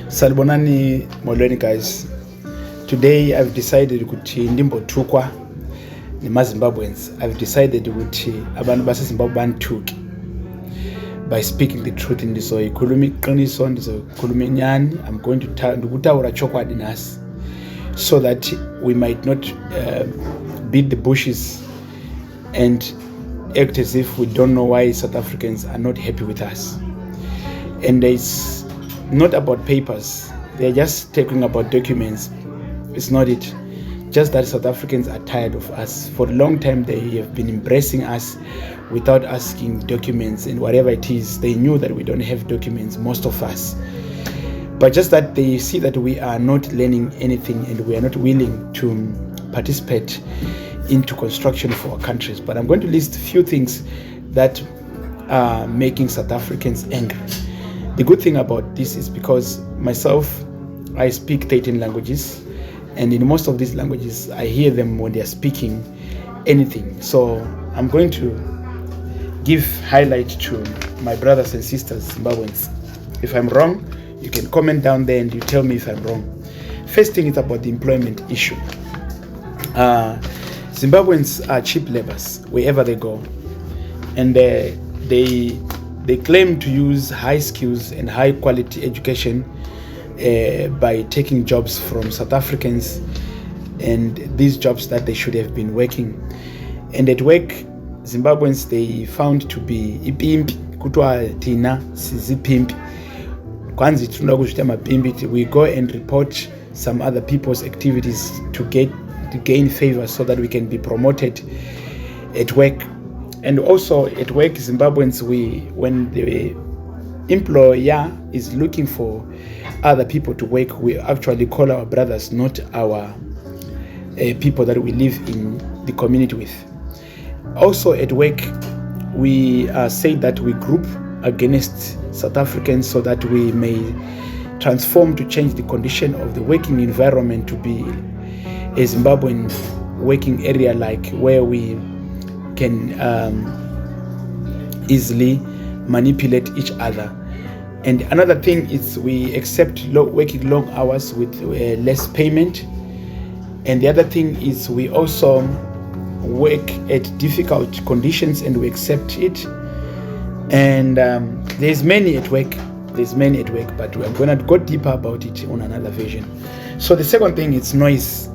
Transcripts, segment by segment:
Salibonani molweni guys. Today I've decided ukuthi ndimbothukwa nemaZimbabweans. I've decided ukuthi abantu baseZimbabwe banthuki by speaking the truth. Ndizoyikhuluma iqiniso, ndizoyikhuluma inyani. I'm going to ndikutawura chokwadi nasi so that we might not beat the bushes and act as if we don't know why South Africans are not happy with us. And it's not about papers. They're just talking about documents. It's not it. Just that South Africans are tired of us. For a long time, they have been embracing us without asking documents and whatever it is. They knew that we don't have documents, most of us. But just that they see that we are not learning anything and we are not willing to participate into construction for our countries. But I'm going to list a few things that are making South Africans angry. The good thing about this is because myself, I speak 13 languages, and in most of these languages, I hear them when they are speaking anything. So I'm going to give highlight to my brothers and sisters, Zimbabweans. If I'm wrong, you can comment down there and you tell me if I'm wrong. First thing is about the employment issue. Zimbabweans are cheap laborers wherever they go, and they claim to use high skills and high quality education by taking jobs from South Africans, and these jobs that they should have been working. And at work, Zimbabweans, they found to be ipimpi, kutwa tina sizipimpi. Kwanzi tunda kushita mapimpi, we go and report some other people's activities to gain favor so that we can be promoted at work. And also at work, Zimbabweans, when the employer is looking for other people to work, we actually call our brothers, not our people that we live in the community with. Also at work, we say that we group against South Africans so that we may transform to change the condition of the working environment to be a Zimbabwean working area, like where we can easily manipulate each other. And another thing is we accept working long hours with less payment. And the other thing is we also work at difficult conditions and we accept it. And there's many at work, but we're going to go deeper about it on another version. So the second thing is noise.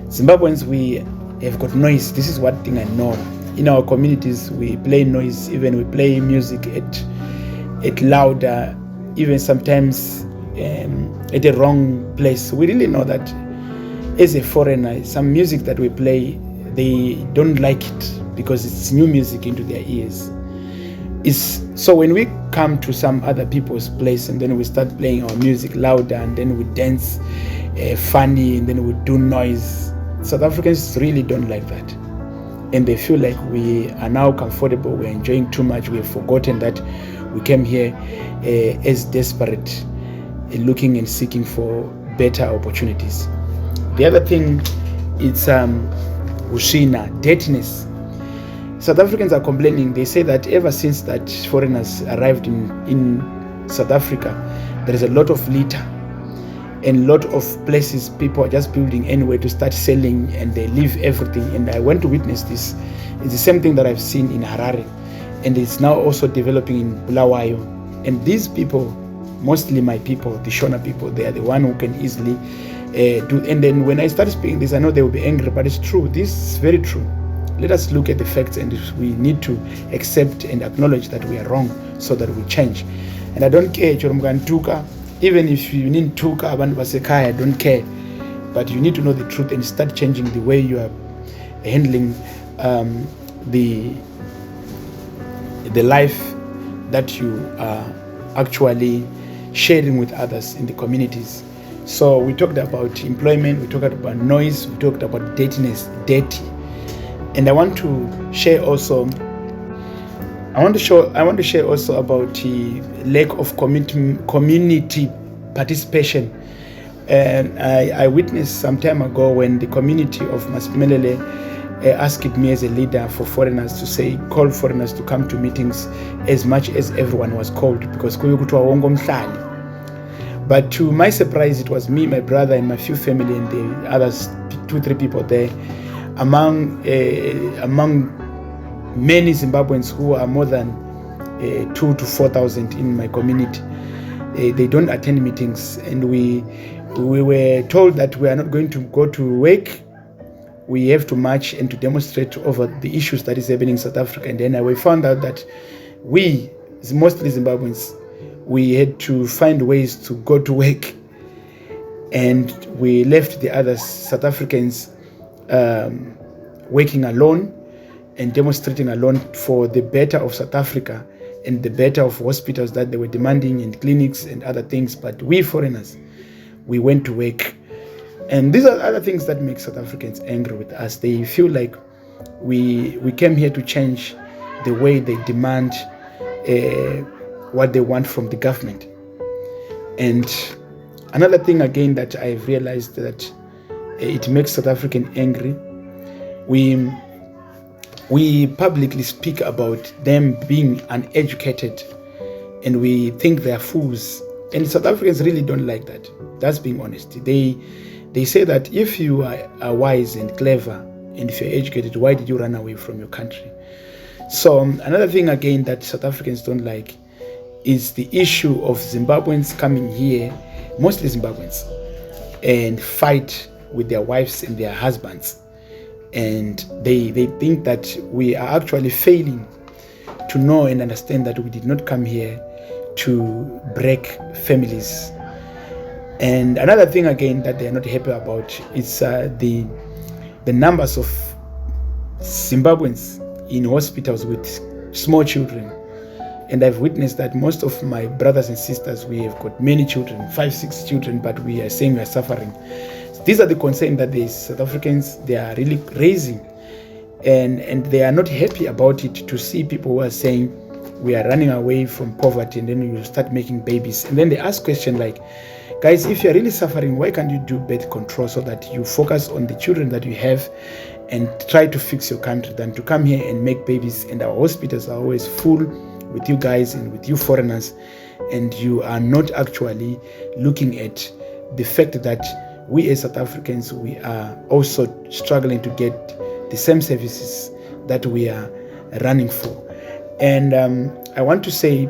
Zimbabweans, we have got noise. This is one thing I know. In our communities, we play noise. Even we play music at louder, even sometimes at the wrong place. We really know that as a foreigner, some music that we play, they don't like it because it's new music into their ears. So when we come to some other people's place and then we start playing our music louder and then we dance funny and then we do noise, South Africans really don't like that. And they feel like we are now comfortable, we're enjoying too much, we have forgotten that we came here as desperate, looking and seeking for better opportunities. The other thing is ushina, dirtiness. South Africans are complaining. They say that ever since that foreigners arrived in South Africa, there is a lot of litter and a lot of places people are just building anywhere to start selling and they leave everything. And I went to witness this. It's the same thing that I've seen in Harare, and it's now also developing in Bulawayo. And these people, mostly my people, the Shona people, they are the one who can easily do. And then when I start speaking this, I know they will be angry, but it's true. This is very true. Let us look at the facts, and we need to accept and acknowledge that we are wrong so that we change. And I don't care, Chorumgantuka, even if you need Tuka, Abantu Basekai, I don't care. But you need to know the truth and start changing the way you are handling the life that you are actually sharing with others in the communities. So we talked about employment, we talked about noise, we talked about dirtiness, dirty. And I want to share also about the lack of community participation. And I witnessed some time ago when the community of Masimelele asked me as a leader for foreigners to say, call foreigners to come to meetings as much as everyone was called, because But to my surprise, it was me, my brother, and my few family, and the others, 2-3 people there, among many Zimbabweans who are more than 2,000 to 4,000 in my community. They don't attend meetings, and we were told that we are not going to go to work. We have to march and to demonstrate over the issues that is happening in South Africa. And then we found out that we, mostly Zimbabweans, we had to find ways to go to work, and we left the other South Africans working alone and demonstrating alone for the better of South Africa and the better of hospitals that they were demanding, and clinics and other things. But we foreigners, we went to work. And these are other things that make South Africans angry with us. They feel like we came here to change the way they demand what they want from the government. And another thing again that I've realized that it makes South African angry, we publicly speak about them being uneducated, and we think they are fools. And South Africans really don't like that. That's being honest. They say that if you are wise and clever and if you're educated, why did you run away from your country? So another thing again that South Africans don't like is the issue of Zimbabweans coming here, mostly Zimbabweans, and fight with their wives and their husbands. And they think that we are actually failing to know and understand that we did not come here to break families. And another thing again that they are not happy about is the numbers of Zimbabweans in hospitals with small children. And I've witnessed that most of my brothers and sisters, we have got many children, 5-6 children, but we are saying we are suffering. These are the concerns that the South Africans, they are really raising, and they are not happy about it, to see people who are saying we are running away from poverty, and then you start making babies. And then they ask questions like, guys, if you're really suffering, why can't you do birth control so that you focus on the children that you have and try to fix your country, than to come here and make babies? And our hospitals are always full with you guys and with you foreigners, and you are not actually looking at the fact that we as South Africans, we are also struggling to get the same services that we are running for. And I want to say,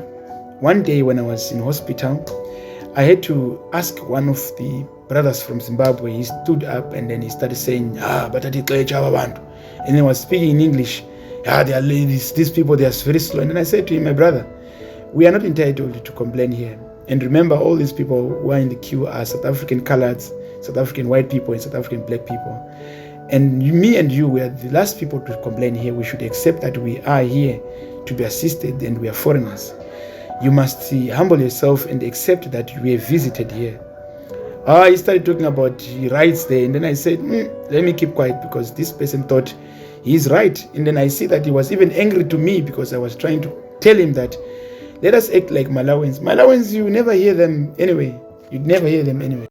one day when I was in hospital, I had to ask one of the brothers from Zimbabwe. He stood up and then he started saying, but and then he was speaking in English. They are ladies, these people, they are very slow. And then I said to him, my brother, we are not entitled to complain here. And remember, all these people who are in the queue are South African coloreds, South African white people, and South African black people. And me and you, we are the last people to complain here. We should accept that we are here to be assisted and we are foreigners. You must humble yourself and accept that you have visited here. He started talking about rights there, and then I said, let me keep quiet, because this person thought he's right. And then I see that he was even angry to me, because I was trying to tell him that let us act like Malawians. Malawians, you never hear them anyway. You'd never hear them anyway.